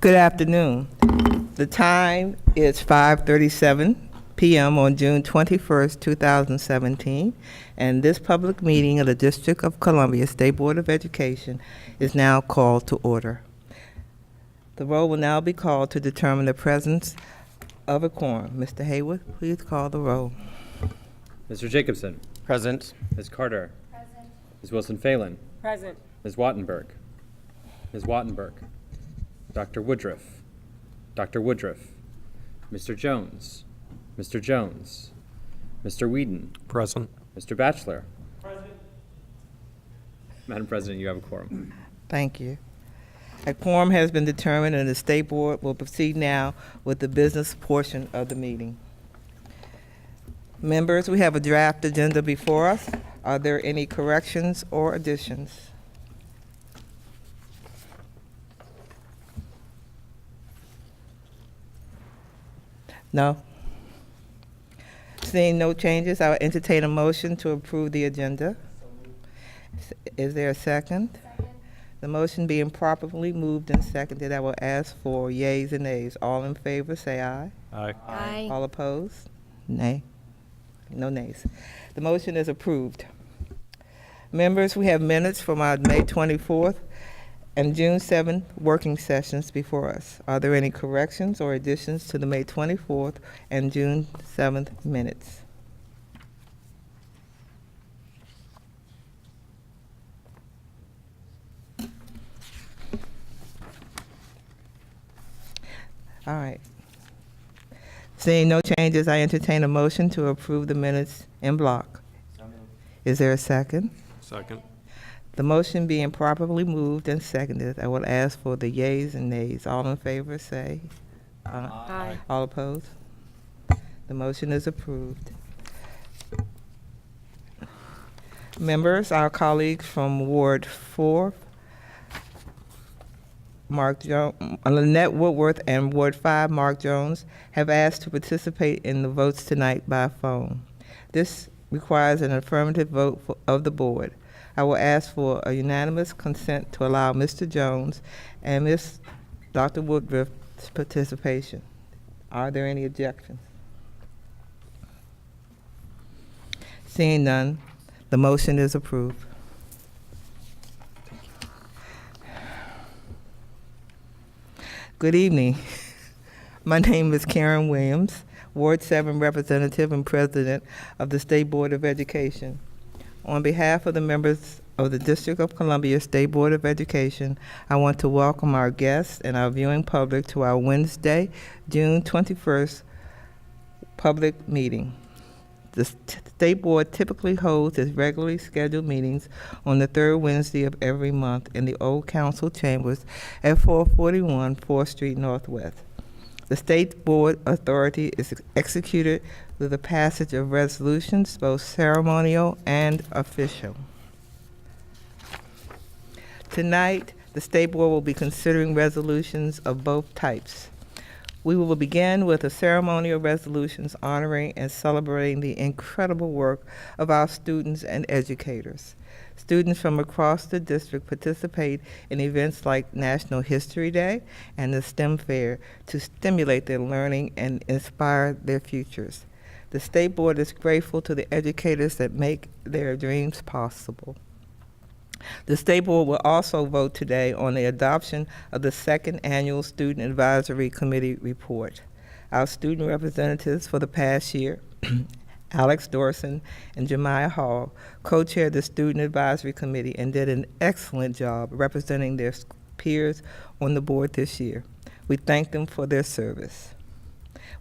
Good afternoon. The time is 5:37 p.m. on June 21st, 2017, and this public meeting of the District of Columbia State Board of Education is now called to order. The roll will now be called to determine the presence of a quorum. Mr. Haywood, please call the roll. Mr. Jacobson. Present. Ms. Carter. Present. Ms. Wilson-Phelan. Present. Ms. Wattenberg. Ms. Wattenberg. Dr. Woodruff. Dr. Woodruff. Mr. Jones. Mr. Jones. Mr. Whedon. Present. Mr. Batchelor. Present. Madam President, you have a quorum. Thank you. A quorum has been determined, and the State Board will proceed now with the business portion of the meeting. Members, we have a draft agenda before us. Are there any corrections or additions? No? Seeing no changes, I will entertain a motion to approve the agenda. Is there a second? Second. The motion being properly moved and seconded, I will ask for yeas and nays. All in favor, say aye. Aye. Aye. All opposed? Nay. No nays. The motion is approved. Members, we have minutes from our May 24th and June 7th working sessions before us. Are there any corrections or additions to the May 24th and June 7th minutes? All right. Seeing no changes, I entertain a motion to approve the minutes in block. Is there a second? Second. The motion being properly moved and seconded, I will ask for the yeas and nays. All in favor, say aye. Aye. All opposed? The motion is approved. Members, our colleagues from Ward 4, Lynette Woodworth, and Ward 5, Mark Jones, have asked to participate in the votes tonight by phone. This requires an affirmative vote of the board. I will ask for a unanimous consent to allow Mr. Jones and Ms. Dr. Woodruff's participation. Are there any objections? Seeing none, the motion is approved. Good evening. My name is Karen Williams, Ward 7 Representative and President of the State Board of Education. On behalf of the members of the District of Columbia State Board of Education, I want to welcome our guests and our viewing public to our Wednesday, June 21st public meeting. The State Board typically holds its regularly scheduled meetings on the third Wednesday of every month in the Old Council Chambers at 441 4th Street Northwest. The State Board authority is executed through the passage of resolutions, both ceremonial and official. Tonight, the State Board will be considering resolutions of both types. We will begin with the ceremonial resolutions honoring and celebrating the incredible work of our students and educators. Students from across the district participate in events like National History Day and the STEM Fair to stimulate their learning and inspire their futures. The State Board is grateful to the educators that make their dreams possible. The State Board will also vote today on the adoption of the second annual Student Advisory Committee report. Our student representatives for the past year, Alex Dorson and Jemiah Hall, co-chaired the Student Advisory Committee and did an excellent job representing their peers on the board this year. We thank them for their service.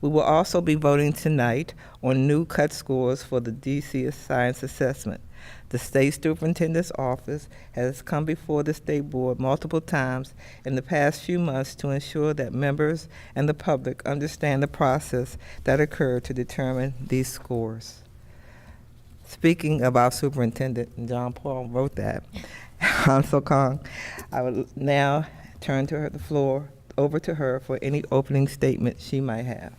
We will also be voting tonight on new cut scores for the DCS Science Assessment. The State Superintendent's Office has come before the State Board multiple times in the past few months to ensure that members and the public understand the process that occurred to determine these scores. Speaking of our superintendent, and John Paul wrote that, Hansel Kong, I will now turn the floor over to her for any opening statement she might have.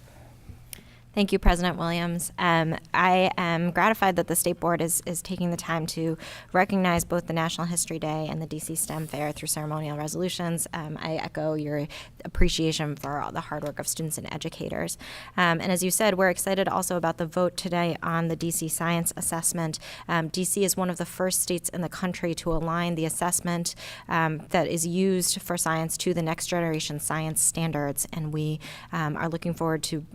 Thank you, President Williams. I am gratified that the State Board is taking the time to recognize both the National History Day and the DC STEM Fair through ceremonial resolutions. I echo your appreciation for all the hard work of students and educators. And as you said, we're excited also about the vote today on the DC Science Assessment. DC is one of the first states in the country to align the assessment that is used for science to the next generation science standards, and we are looking forward to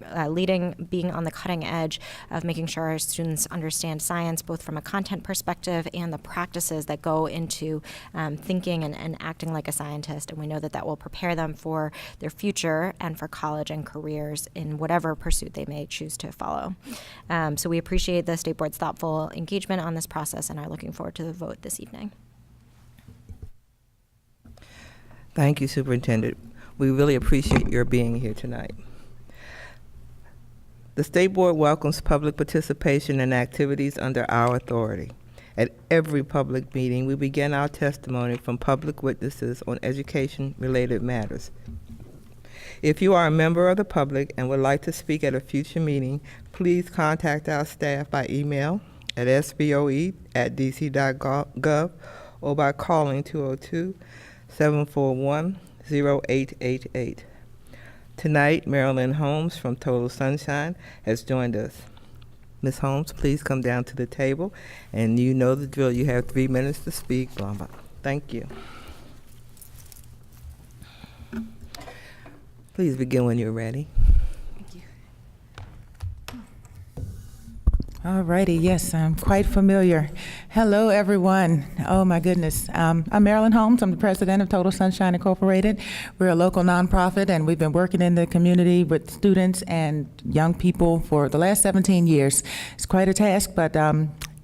being on the cutting edge of making sure our students understand science both from a content perspective and the practices that go into thinking and acting like a scientist. And we know that that will prepare them for their future and for college and careers in whatever pursuit they may choose to follow. So we appreciate the State Board's thoughtful engagement on this process and are looking forward to the vote this evening. Thank you, Superintendent. We really appreciate your being here tonight. The State Board welcomes public participation in activities under our authority. At every public meeting, we begin our testimony from public witnesses on education-related matters. If you are a member of the public and would like to speak at a future meeting, please contact our staff by email at sboe@dc.gov or by calling 202-741-0888. Tonight, Marilyn Holmes from Total Sunshine has joined us. Ms. Holmes, please come down to the table, and you know the drill. You have 3 minutes to speak. Blah, blah. Thank you. Please begin when you're ready. All righty, yes, I'm quite familiar. Hello, everyone. Oh, my goodness. I'm Marilyn Holmes. I'm the president of Total Sunshine Incorporated. We're a local nonprofit, and we've been working in the community with students and young people for the last 17 years. It's quite a task, but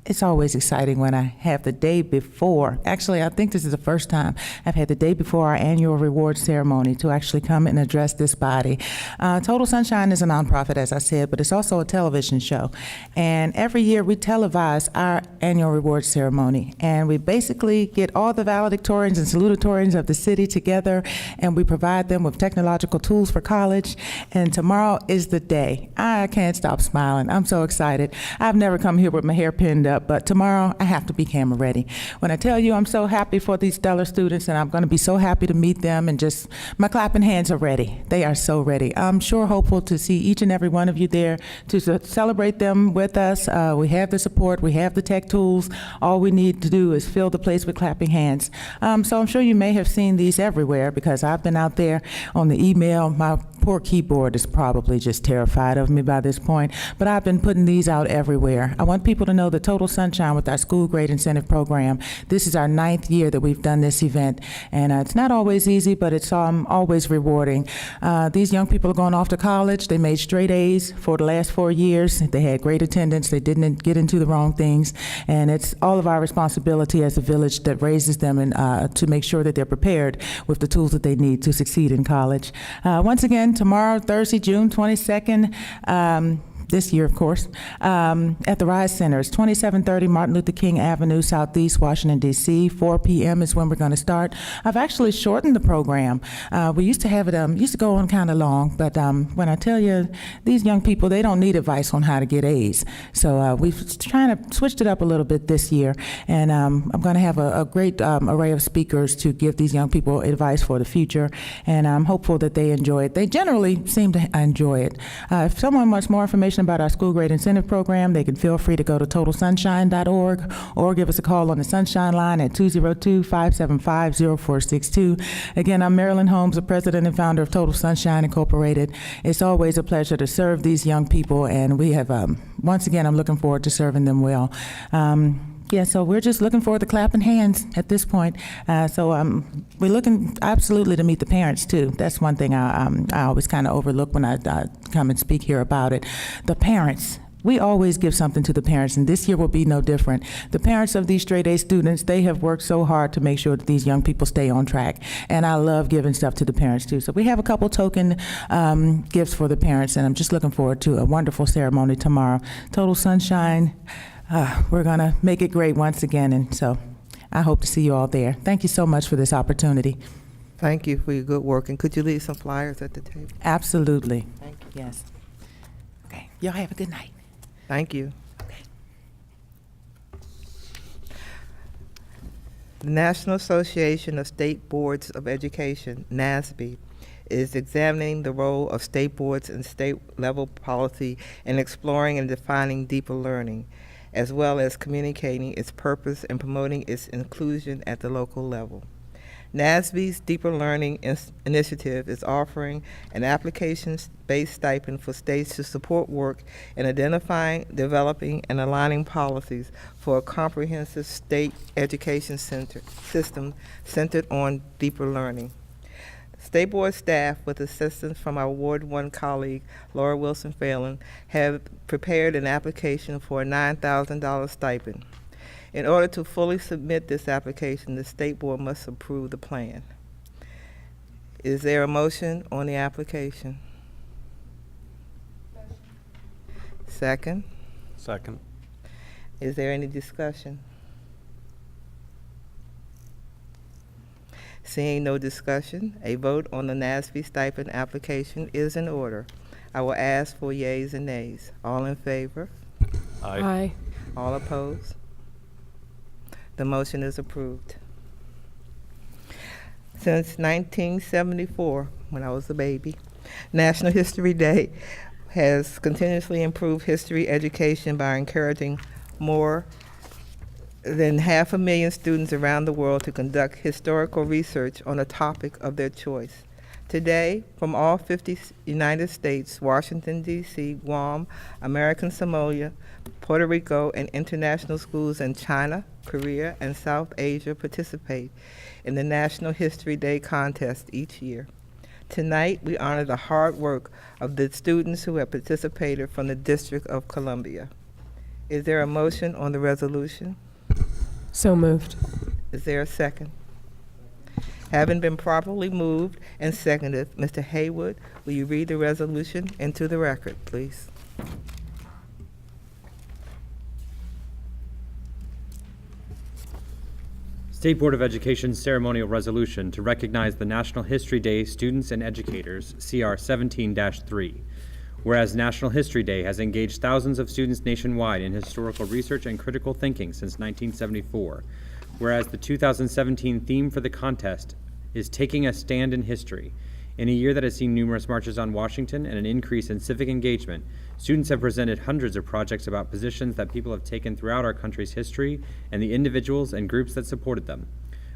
it's always exciting when I have the day before. Actually, I think this is the first time I've had the day before our annual reward ceremony to actually come and address this body. Total Sunshine is a nonprofit, as I said, but it's also a television show. And every year we televise our annual reward ceremony. And we basically get all the valedictorians and salutatorians of the city together, and we provide them with technological tools for college. And tomorrow is the day. I can't stop smiling. I'm so excited. I've never come here with my hair pinned up, but tomorrow I have to be camera ready. When I tell you I'm so happy for these stellar students, and I'm going to be so happy to meet them, and just my clapping hands are ready. They are so ready. I'm sure hopeful to see each and every one of you there to celebrate them with us. We have the support, we have the tech tools. All we need to do is fill the place with clapping hands. So I'm sure you may have seen these everywhere because I've been out there on the email. My poor keyboard is probably just terrified of me by this point, but I've been putting these out everywhere. I want people to know that Total Sunshine with our school grade incentive program, this is our 9th year that we've done this event, and it's not always easy, but it's always rewarding. These young people are going off to college. They made straight A's for the last 4 years. They had great attendance. They didn't get into the wrong things, and it's all of our responsibility as a village that raises them and to make sure that they're prepared with the tools that they need to succeed in college. Once again, tomorrow, Thursday, June 22nd, this year, of course, at the Rise Center. It's 2730 Martin Luther King Avenue, Southeast Washington, D.C. 4 p.m. is when we're going to start. I've actually shortened the program. We used to have it, used to go on kind of long, but when I tell you, these young people, they don't need advice on how to get A's. So we've trying to switched it up a little bit this year, and I'm going to have a great array of speakers to give these young people advice for the future, and I'm hopeful that they enjoy it. They generally seem to enjoy it. If someone wants more information about our school grade incentive program, they can feel free to go to totalsunshine.org or give us a call on the Sunshine line at 202-575-0462. Again, I'm Marilyn Holmes, the president and founder of Total Sunshine Incorporated. It's always a pleasure to serve these young people, and we have, once again, I'm looking forward to serving them well. Yeah, so we're just looking forward to clapping hands at this point. We're looking absolutely to meet the parents too. That's one thing I always kind of overlook when I come and speak here about it. The parents. We always give something to the parents, and this year will be no different. The parents of these straight A students, they have worked so hard to make sure that these young people stay on track, and I love giving stuff to the parents too. So we have a couple token gifts for the parents, and I'm just looking forward to a wonderful ceremony tomorrow. Total Sunshine. We're going to make it great once again, and so I hope to see you all there. Thank you so much for this opportunity. Thank you for your good work, and could you leave some flyers at the table? Absolutely. Thank you. Yes. Okay. Y'all have a good night. Thank you. The National Association of State Boards of Education, NASB, is examining the role of state boards and state-level policy in exploring and defining deeper learning, as well as communicating its purpose and promoting its inclusion at the local level. NASB's Deeper Learning Initiative is offering an application-based stipend for states to support work in identifying, developing, and aligning policies for a comprehensive state education system centered on deeper learning. State Board staff, with assistance from our Ward 1 colleague, Laura Wilson Phelan, have prepared an application for a $9,000 stipend. In order to fully submit this application, the State Board must approve the plan. Is there a motion on the application? Second? Second. Is there any discussion? Seeing no discussion, a vote on the NASB stipend application is in order. I will ask for yeas and nays. All in favor? Aye. All opposed? The motion is approved. Since 1974, when I was a baby, National History Day has continuously improved history education by encouraging more than 500,000 students around the world to conduct historical research on a topic of their choice. Today, from all 50 United States, Washington, D.C., Guam, American Samoa, Puerto Rico, and international schools in China, Korea, and South Asia participate in the National History Day contest each year. Tonight, we honor the hard work of the students who have participated from the District of Columbia. Is there a motion on the resolution? So moved. Is there a second? Having been properly moved and seconded, Mr. Haywood, will you read the resolution into the record, please? State Board of Education ceremonial resolution to recognize the National History Day students and educators, CR 17-3. Whereas National History Day has engaged thousands of students nationwide in historical research and critical thinking since 1974. Whereas the 2017 theme for the contest is Taking a Stand in History. In a year that has seen numerous marches on Washington and an increase in civic engagement, students have presented hundreds of projects about positions that people have taken throughout our country's history and the individuals and groups that supported them.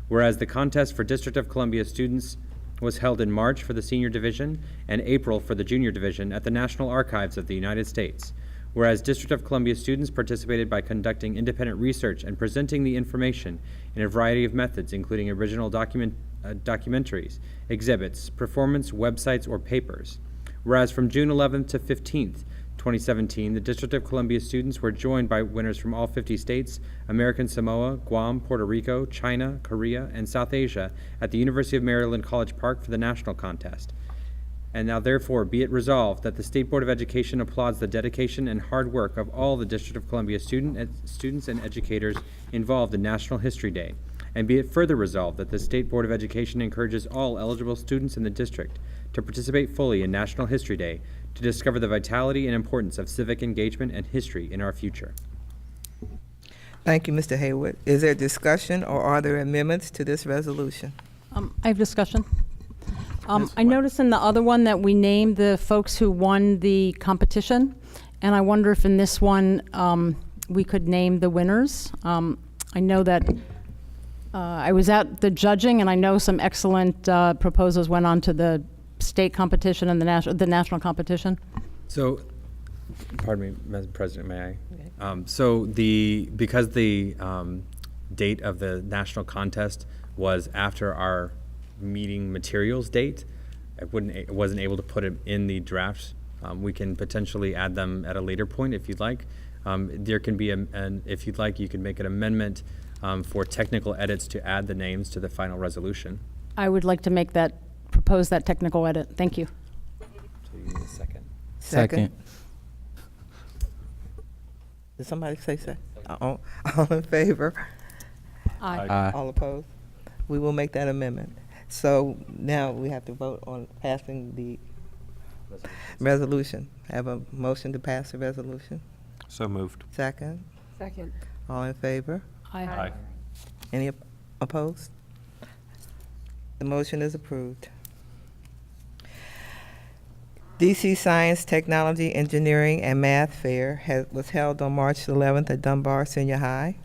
Whereas the contest for District of Columbia students was held in March for the senior division and April for the junior division at the National Archives of the United States. Whereas District of Columbia students participated by conducting independent research and presenting the information in a variety of methods, including original documentaries, exhibits, performance, websites, or papers. Whereas from June 11th to 15th, 2017, the District of Columbia students were joined by winners from all 50 states, American Samoa, Guam, Puerto Rico, China, Korea, and South Asia at the University of Maryland College Park for the national contest. And now therefore be it resolved that the State Board of Education applauds the dedication and hard work of all the District of Columbia students and educators involved in National History Day. And be it further resolved that the State Board of Education encourages all eligible students in the district to participate fully in National History Day to discover the vitality and importance of civic engagement and history in our future. Thank you, Mr. Haywood. Is there discussion or are there amendments to this resolution? I have discussion. Ms. I noticed in the other one that we named the folks who won the competition, and I wonder if in this one we could name the winners. I know that I was at the judging, and I know some excellent proposals went on to the state competition and the national competition. So, pardon me, Madam President, may I? Because the date of the national contest was after our meeting materials date, I wasn't able to put it in the draft. We can potentially add them at a later point if you'd like. There can be if you'd like, you can make an amendment for technical edits to add the names to the final resolution. I would like to propose that technical edit. Thank you. So you need a second. Second. Did somebody say second? All in favor? Aye. All opposed? We will make that amendment. So now we have to vote on passing the Resolution. Have a motion to pass the resolution. So moved. Second. Second. All in favor? Aye. Any opposed? The motion is approved. DC Science, Technology, Engineering, and Math Fair was held on March 11th at Dunbar Senior High.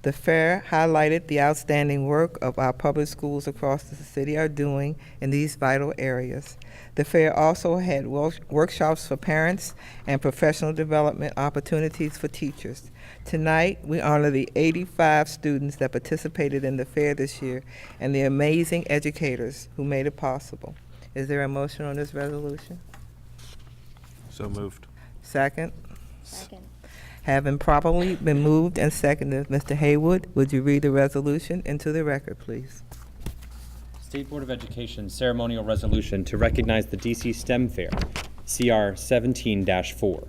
The fair highlighted the outstanding work of our public schools across the city are doing in these vital areas. The fair also had workshops for parents and professional development opportunities for teachers. Tonight, we honor the 85 students that participated in the fair this year and the amazing educators who made it possible. Is there a motion on this resolution? So moved. Second? Second. Having properly been moved and seconded, Mr. Haywood, would you read the resolution into the record, please? State Board of Education ceremonial resolution to recognize the DC STEM Fair, CR 17-4.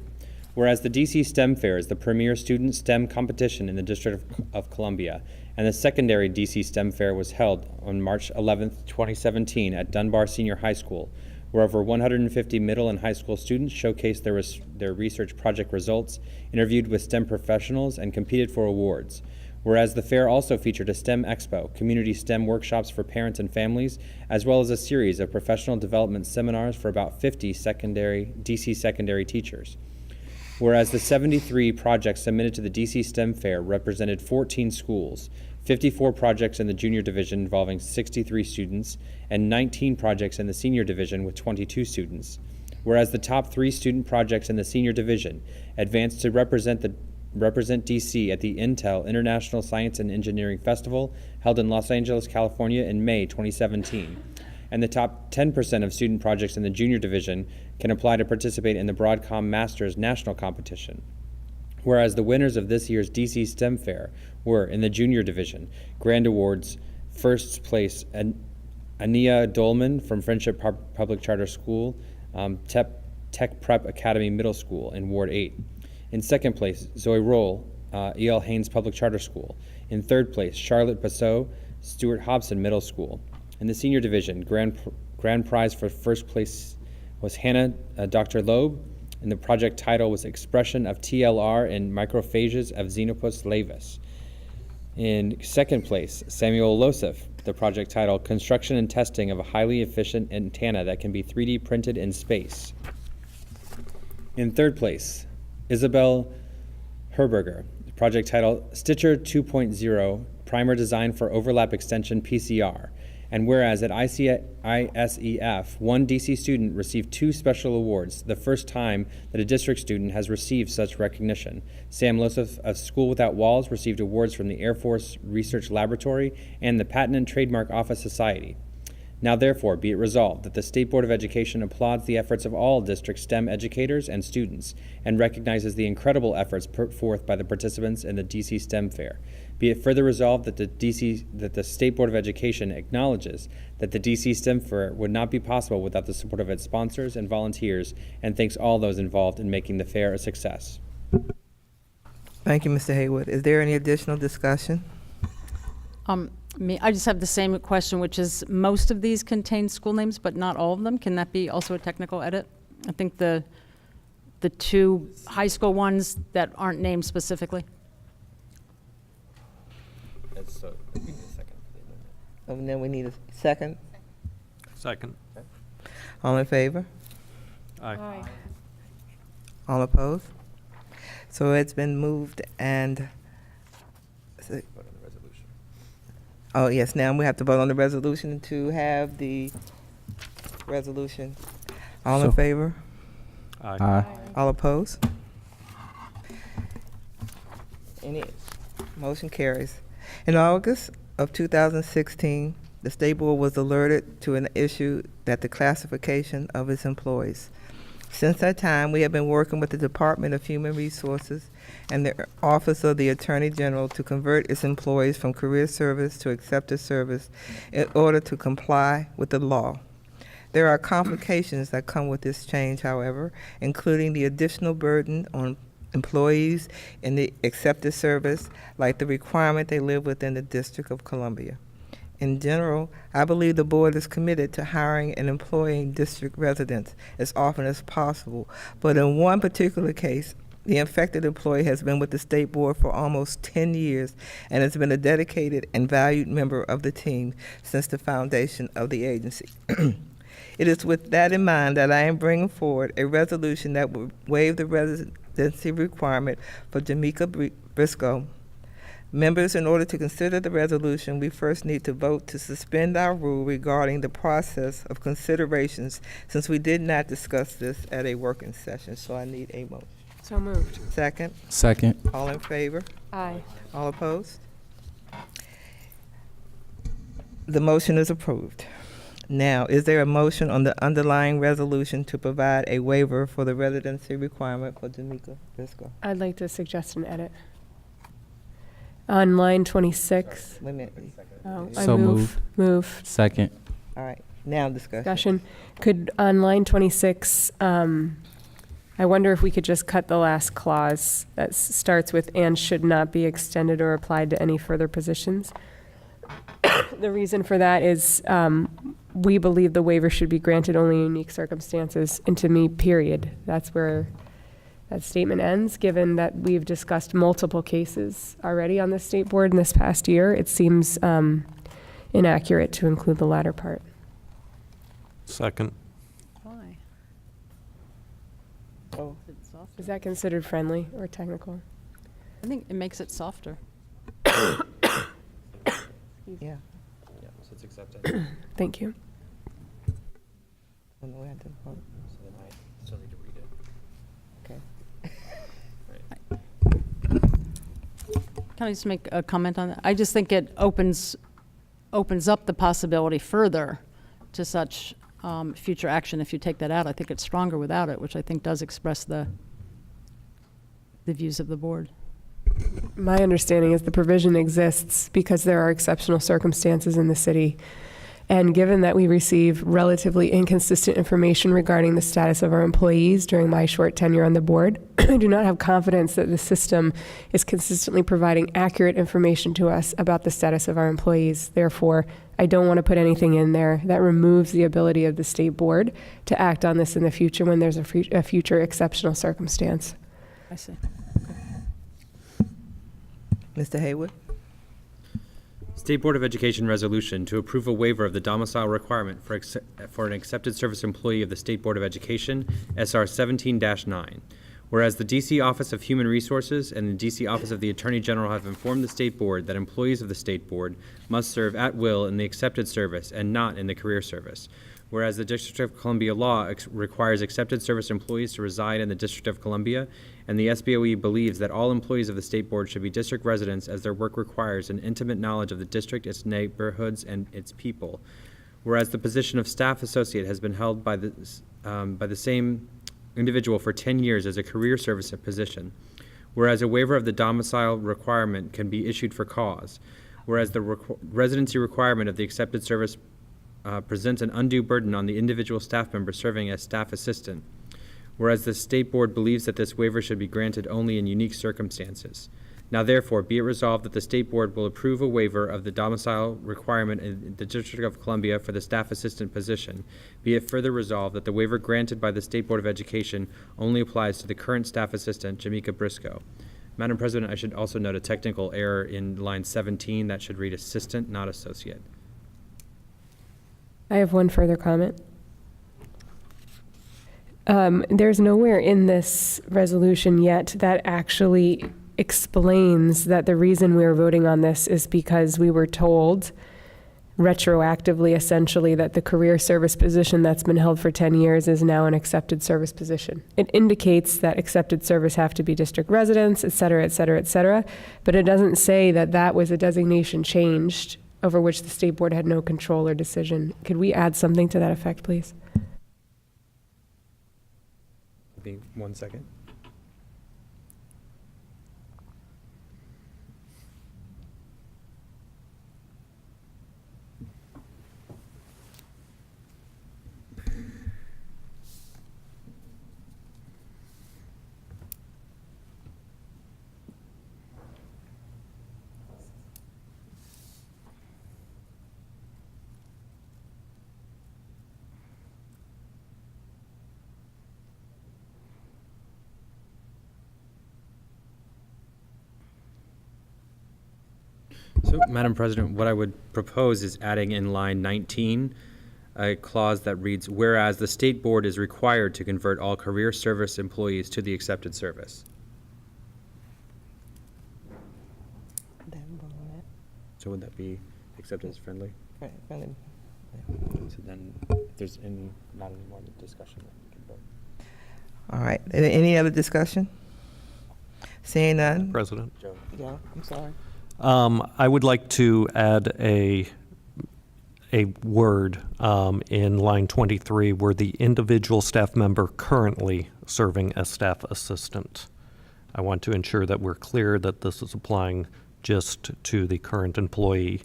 Whereas the DC STEM Fair is the premier student STEM competition in the District of Columbia, and the secondary DC STEM Fair was held on March 11, 2017 at Dunbar Senior High School, where over 150 middle and high school students showcased their research project results, interviewed with STEM professionals, and competed for awards. Whereas the fair also featured a STEM Expo, community STEM workshops for parents and families, as well as a series of professional development seminars for about 50 DC secondary teachers. Whereas the 73 projects submitted to the DC STEM Fair represented 14 schools, 54 projects in the junior division involving 63 students, and 19 projects in the senior division with 22 students. Whereas the top 3 student projects in the senior division advanced to represent DC at the Intel International Science and Engineering Festival held in Los Angeles, California in May 2017. And the top 10% of student projects in the junior division can apply to participate in the Broadcom Masters National Competition. Whereas the winners of this year's DC STEM Fair were, in the junior division, Grand Awards, first place, Ania Dolman from Friendship Public Charter School, Tech Prep Academy Middle School in Ward 8. In second place, Zoe Roll, E.L. Haynes Public Charter School. In third place, Charlotte Basso, Stuart Hobson Middle School. In the senior division, grand prize for first place was Hannah Dr. Loeb, and the project title was Expression of TLR in Microphages of Xenopus laevis. In second place, Samuel Losif, the project title Construction and Testing of a Highly Efficient Antenna that can be 3D printed in space. In third place, Isabel Herberger, project title Stitcher 2.0 Primer Design for Overlap Extension PCR. And whereas at ISEF, one DC student received 2 special awards, the first time that a district student has received such recognition. Sam Losif of School Without Walls received awards from the Air Force Research Laboratory and the Patent and Trademark Office Society. Now therefore, be it resolved that the State Board of Education applauds the efforts of all district STEM educators and students and recognizes the incredible efforts put forth by the participants in the DC STEM Fair. Be it further resolved that the State Board of Education acknowledges that the DC STEM Fair would not be possible without the support of its sponsors and volunteers, and thanks all those involved in making the fair a success. Thank you, Mr. Haywood. Is there any additional discussion? I just have the same question, which is most of these contain school names, but not all of them. Can that be also a technical edit? I think the 2 high school ones that aren't named specifically. And then we need a second. Second. All in favor? Aye. All opposed? So it's been moved and, oh yes, now we have to vote on the resolution to have the resolution. All in favor? Aye. All opposed? Any motion carries. In August of 2016, the State Board was alerted to an issue that the classification of its employees. Since that time, we have been working with the Department of Human Resources and the Office of the Attorney General to convert its employees from career service to accepted service in order to comply with the law. There are complications that come with this change, however, including the additional burden on employees in the accepted service, like the requirement they live within the District of Columbia. In general, I believe the board is committed to hiring and employing district residents as often as possible, but in one particular case, the affected employee has been with the state board for almost 10 years and has been a dedicated and valued member of the team since the foundation of the agency. It is with that in mind that I am bringing forward a resolution that will waive the residency requirement for Jamaica Briscoe. Members, in order to consider the resolution, we first need to vote to suspend our rule regarding the process of considerations, since we did not discuss this at a working session, so I need a motion. So moved. Second, Second. all in favor? Aye. All opposed? The motion is approved. Now, is there a motion on the underlying resolution to provide a waiver for the residency requirement for Jamaica Briscoe? I'd like to suggest an edit. On line 26. Wait a minute. Oh, So moved. Move. Second. All right, now discussion. Discussion. Could, on line 26, I wonder if we could just cut the last clause that starts with "and should not be extended or applied to any further positions." The reason for that is we believe the waiver should be granted only in unique circumstances, and to me, period. That's where that statement ends, given that we've discussed multiple cases already on the state board in this past year. It seems inaccurate to include the latter part. Second. Why? Oh, Is that considered friendly or technical? I think it makes it softer. yeah. Yeah, so it's accepted. Thank you. I know we had to vote. So then I still need to read it. Okay. Can I just make a comment on that? I just think it opens up the possibility further to such future action if you take that out. I think it's stronger without it, which I think does express the views of the board. My understanding is the provision exists because there are exceptional circumstances in the city. And given that we receive relatively inconsistent information regarding the status of our employees during my short tenure on the board, I do not have confidence that the system is consistently providing accurate information to us about the status of our employees. Therefore, I don't want to put anything in there that removes the ability of the state board to act on this in the future when there's a future exceptional circumstance. I see. Mr. Haywood? State Board of Education resolution to approve a waiver of the domicile requirement for an accepted service employee of the State Board of Education, SR 17-9. Whereas the DC Office of Human Resources and the DC Office of the Attorney General have informed the State Board that employees of the State Board must serve at will in the accepted service and not in the career service. Whereas the District of Columbia law requires accepted service employees to reside in the District of Columbia, and the SBOE believes that all employees of the State Board should be district residents as their work requires an intimate knowledge of the district, its neighborhoods, and its people. Whereas the position of staff associate has been held by the same individual for 10 years as a career service position. Whereas a waiver of the domicile requirement can be issued for cause. Whereas the residency requirement of the accepted service presents an undue burden on the individual staff member serving as staff assistant, whereas the State Board believes that this waiver should be granted only in unique circumstances. Now therefore, be it resolved that the State Board will approve a waiver of the domicile requirement in the District of Columbia for the staff assistant position. Be it further resolved that the waiver granted by the State Board of Education only applies to the current staff assistant, Jamaica Briscoe. Madam President, I should also note a technical error in line 17 that should read assistant, not associate. I have one further comment. There's nowhere in this resolution yet that actually explains that the reason we're voting on this is because we were told retroactively, essentially, that the career service position that's been held for 10 years is now an accepted service position. It indicates that accepted service have to be district residents, et cetera, et cetera, et cetera, but it doesn't say that that was a designation changed over which the State Board had no control or decision. Could we add something to that effect, please? Be 1 second. So, Madam President, what I would propose is adding in line 19 a clause that reads, whereas the State Board is required to convert all career service employees to the accepted service. So would that be accepted as friendly? Friendly. So then, if there's not any more discussion, then we can vote. All right, any other discussion? Seeing none? President. Joe? Yeah, I'm sorry. I would like to add a word in line 23 where the individual staff member currently serving as staff assistant. I want to ensure that we're clear that this is applying just to the current employee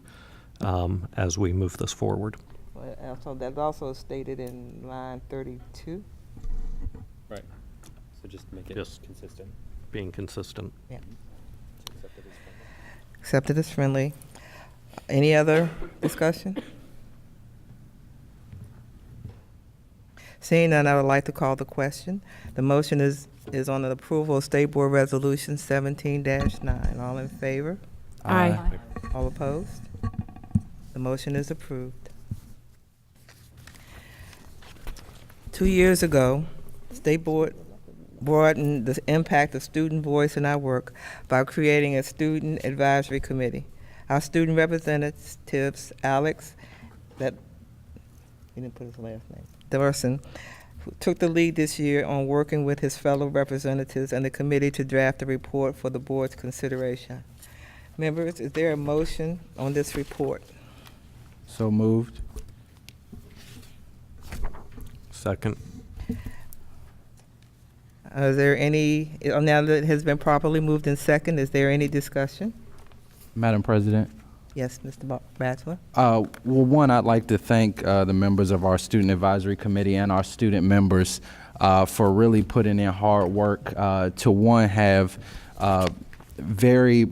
as we move this forward. Well, also, that's also stated in line 32. Right. So just make it Just- consistent. Being consistent. Yeah. Accepted as friendly. Accepted as friendly. Any other discussion? Seeing none, I would like to call the question. The motion is on the approval of State Board Resolution 17-9. All in favor? Aye. All opposed? The motion is approved. 2 years ago, State Board broadened the impact of student voice in our work by creating a student advisory committee. Our student representatives, Alex, he didn't put his last name, Dorson, took the lead this year on working with his fellow representatives and the committee to draft a report for the board's consideration. Members, is there a motion on this report? So moved. Second. Is there any, now that it has been properly moved in second, is there any discussion? Madam President. Yes, Mr. Bachelor? Well, one, I'd like to thank the members of our Student Advisory Committee and our student members for really putting in hard work to, one, have very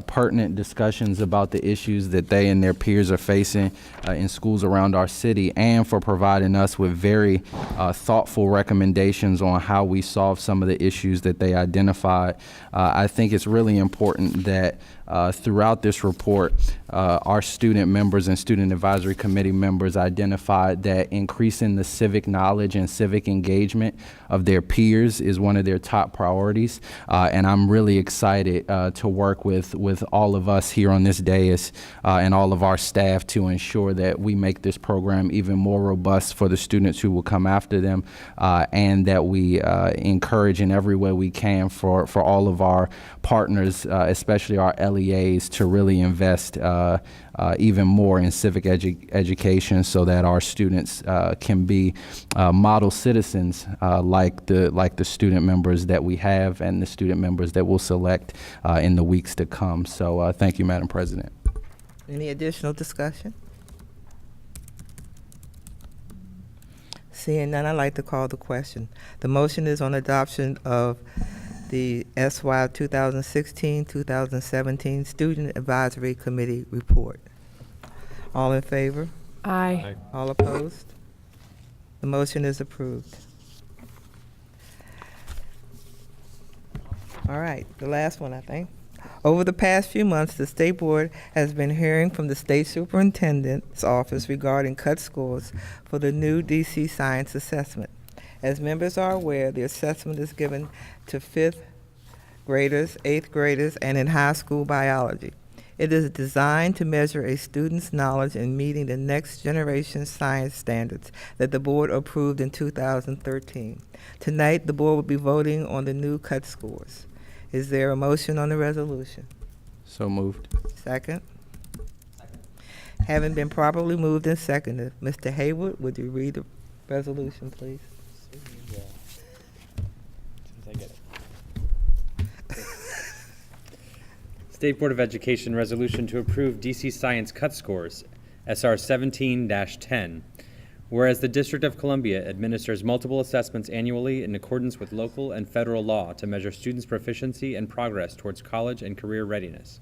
pertinent discussions about the issues that they and their peers are facing in schools around our city, and for providing us with very thoughtful recommendations on how we solve some of the issues that they identified. I think it's really important that throughout this report, our student members and student advisory committee members identified that increasing the civic knowledge and civic engagement of their peers is one of their top priorities. And I'm really excited to work with all of us here on this dais and all of our staff to ensure that we make this program even more robust for the students who will come after them, and that we encourage in every way we can for all of our partners, especially our LEAs, to really invest even more in civic education so that our students can be model citizens like the student members that we have and the student members that we'll select in the weeks to come. So thank you, Madam President. Any additional discussion? Seeing none, I'd like to call the question. The motion is on adoption of the SY 2016-2017 Student Advisory Committee Report. All in favor? Aye. All opposed? The motion is approved. All right, the last one, I think. Over the past few months, the State Board has been hearing from the State Superintendent's Office regarding cut scores for the new DC Science Assessment. As members are aware, the assessment is given to 5th graders, 8th graders, and in high school biology. It is designed to measure a student's knowledge in meeting the next generation science standards that the board approved in 2013. Tonight, the board will be voting on the new cut scores. Is there a motion on the resolution? So moved. Second? Having been properly moved and seconded, Mr. Haywood, would you read the resolution, please? As soon as I get it. State Board of Education resolution to approve DC Science cut scores, SR 17-10. Whereas the District of Columbia administers multiple assessments annually in accordance with local and federal law to measure students' proficiency and progress towards college and career readiness.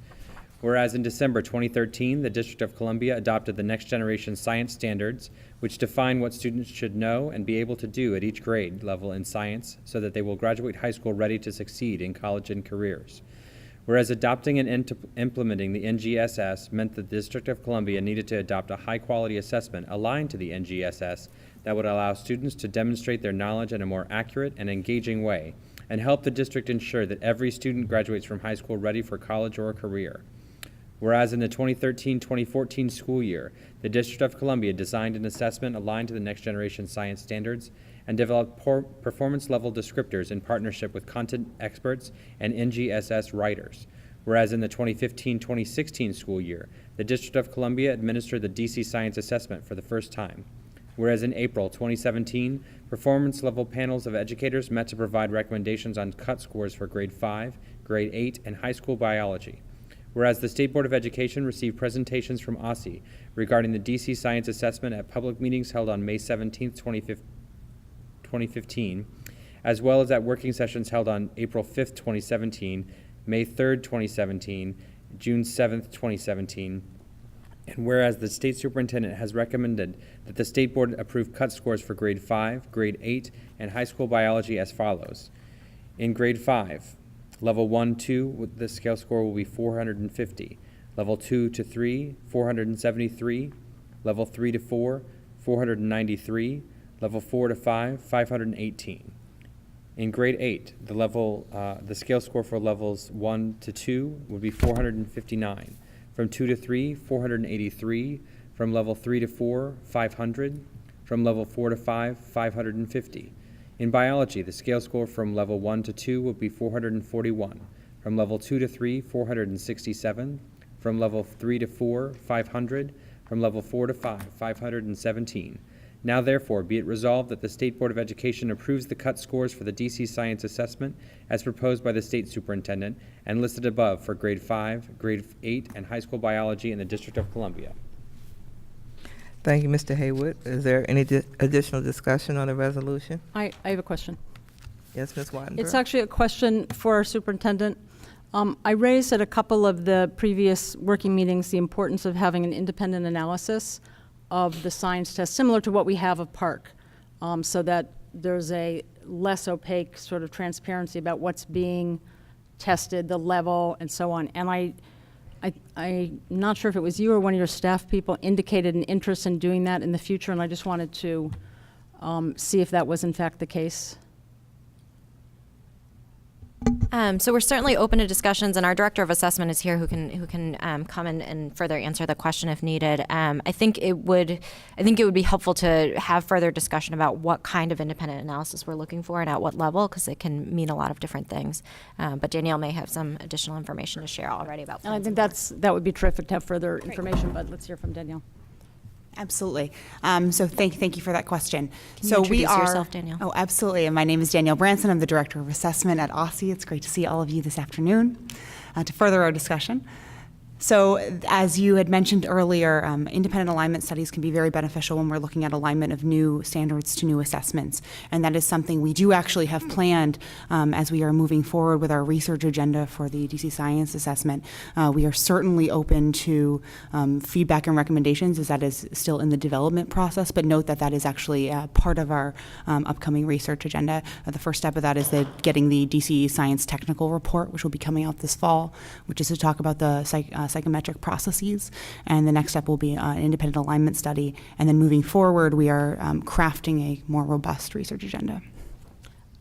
Whereas in December 2013, the District of Columbia adopted the Next Generation Science Standards, which define what students should know and be able to do at each grade level in science so that they will graduate high school ready to succeed in college and careers. Whereas adopting and implementing the NGSS meant the District of Columbia needed to adopt a high-quality assessment aligned to the NGSS that would allow students to demonstrate their knowledge in a more accurate and engaging way, and help the district ensure that every student graduates from high school ready for college or a career. Whereas in the 2013-2014 school year, the District of Columbia designed an assessment aligned to the next generation science standards and developed performance level descriptors in partnership with content experts and NGSS writers. Whereas in the 2015-2016 school year, the District of Columbia administered the DC Science Assessment for the first time. Whereas in April 2017, performance level panels of educators met to provide recommendations on cut scores for grade 5, grade 8, and high school biology. Whereas the State Board of Education received presentations from OSSE regarding the DC Science Assessment at public meetings held on May 17, 2015, as well as at working sessions held on April 5, 2017, May 3, 2017, June 7, 2017, and whereas the state superintendent has recommended that the state board approve cut scores for grade 5, grade 8, and high school biology as follows. In grade 5, level 1-2, the scale score will be 450. Level 2-3, 473. Level 3-4, 493. Level 4-5, 518. In grade 8, the scale score for levels 1-2 would be 459. From 2-3, 483. From level 3-4, 500. From level 4-5, 550. In biology, the scale score from level 1-2 would be 441. From level 2-3, 467. From level 3-4, 500. From level 4-5, 517. Now therefore, be it resolved that the State Board of Education approves the cut scores for the DC Science Assessment as proposed by the State Superintendent and listed above for grade 5, grade 8, and high school biology in the District of Columbia. Thank you, Mr. Haywood. Is there any additional discussion on the resolution? I have a question. Yes, Ms. Wattenberg? It's actually a question for our superintendent. I raised at a couple of the previous working meetings the importance of having an independent analysis of the science test, similar to what we have of PARC, so that there's a less opaque sort of transparency about what's being tested, the level, and so on. And I'm not sure if it was you or one of your staff people indicated an interest in doing that in the future, and I just wanted to see if that was in fact the case. So we're certainly open to discussions, and our director of assessment is here who can come and further answer the question if needed. I think it would be helpful to have further discussion about what kind of independent analysis we're looking for and at what level, because it can mean a lot of different things. But Danielle may have some additional information to share already about. And I think that would be terrific to have further information. But let's hear from Danielle. Absolutely. So thank you for that question. Can so you introduce we are yourself, Danielle? Oh, absolutely. And my name is Danielle Branson. I'm the Director of Assessment at OSSE. It's great to see all of you this afternoon to further our discussion. So as you had mentioned earlier, independent alignment studies can be very beneficial when we're looking at alignment of new standards to new assessments. And that is something we do actually have planned as we are moving forward with our research agenda for the DC Science Assessment. We are certainly open to feedback and recommendations, as that is still in the development process, but note that that is actually part of our upcoming research agenda. The first step of that is getting the DC Science Technical Report, which will be coming out this fall, which is to talk about the psychometric processes, and the next step will be an independent alignment study, and then moving forward we are crafting a more robust research agenda.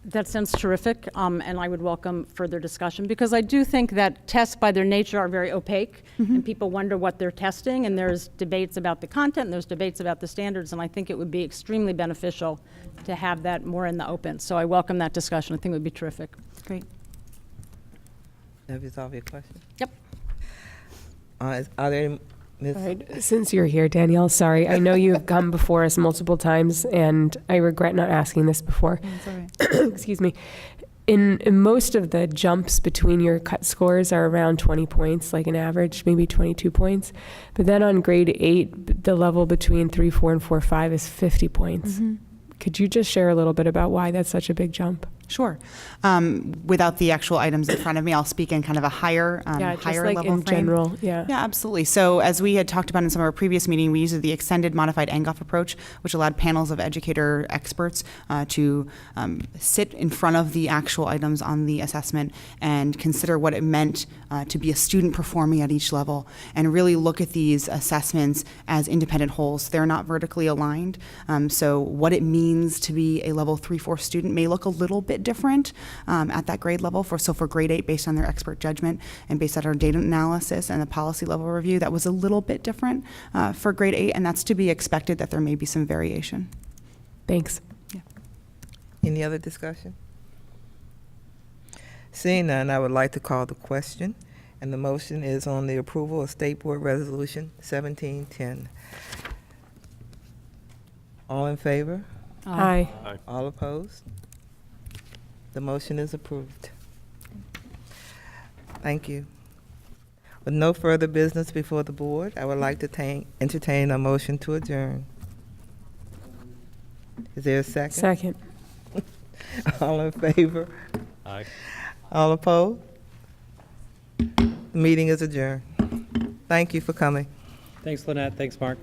That sounds terrific, and I would welcome further discussion, because I do think that tests by their nature are very opaque, and people wonder what they're testing, and there's debates about the content, and there's debates about the standards, and I think it would be extremely beneficial to have that more in the open. So I welcome that discussion. I think it would be terrific. Great. Have you solved your question? Yep. Are there, Ms.? All right. Since you're here, Danielle, sorry. I know you have come before us multiple times, and I regret not asking this before. That's all right. Excuse me. In most of the jumps between your cut scores are around 20 points, like an average, maybe 22 points. But then on grade 8, the level between 3.4 and 4.5 is 50 points. Could you just share a little bit about why that's such a big jump? Sure. Without the actual items in front of me, I'll speak in kind of a higher, Yeah, just higher like level in frame. general, yeah. Yeah, absolutely. So as we had talked about in some of our previous meeting, we used the extended modified NGOF approach, which allowed panels of educator experts to sit in front of the actual items on the assessment and consider what it meant to be a student performing at each level, and really look at these assessments as independent wholes. They're not vertically aligned. So what it means to be a level 3-4 student may look a little bit different at that grade level. For grade 8, based on their expert judgment and based on our data analysis and the policy level review, that was a little bit different for grade 8, and that's to be expected that there may be some variation. Thanks. Any other discussion? Seeing none, I would like to call the question, and the motion is on the approval of State Board Resolution 1710. All in favor? Aye. All opposed? The motion is approved. Thank you. With no further business before the board, I would like to entertain a motion to adjourn. Is there a second? Second. All in favor? Aye. All opposed? The meeting is adjourned. Thank you for coming. Thanks, Lynette. Thanks, Mark.